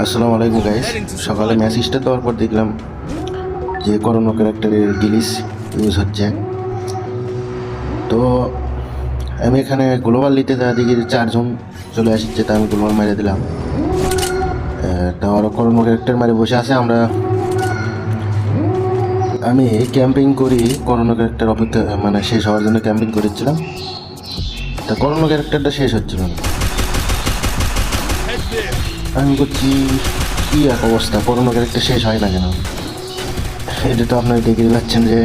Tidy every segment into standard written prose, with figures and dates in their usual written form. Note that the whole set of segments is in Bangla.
আসসালামু আলাইকুম গাইস। সকালে মেসেজটা দেওয়ার পর দেখলাম যে করোনা ক্যারেক্টারের গিলিস ইউজ হচ্ছে। তো আমি এখানে গ্লোবাল নিতে যা দেখি 4 জন চলে আসছে, তা আমি গ্লোবাল মেরে দিলাম। তা ওরা করোনা ক্যারেক্টার মারে বসে আছে। আমি ক্যাম্পিং করি, করোনা ক্যারেক্টার অপেক্ষা মানে শেষ হওয়ার জন্য ক্যাম্পিং করেছিলাম। তা করোনা ক্যারেক্টারটা শেষ হচ্ছিল না। আমি করছি কি এক অবস্থা, করোনা ক্যারেক্টার শেষ হয় না কেন? এটা তো আপনারা দেখে পাচ্ছেন যে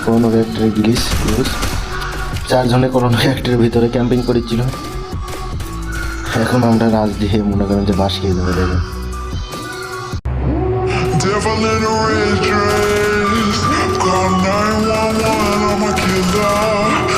করোনা ক্যারেক্টারের গিলিস ইউজ। 4 জনে করোনা ক্যারেক্টারের ভিতরে ক্যাম্পিং করেছিল। এখন আমরা রাজ দিয়ে মনে করেন যে বাস খেয়ে দেবো দেখবেন। Devil in a red dress, call 911, I'm a killer.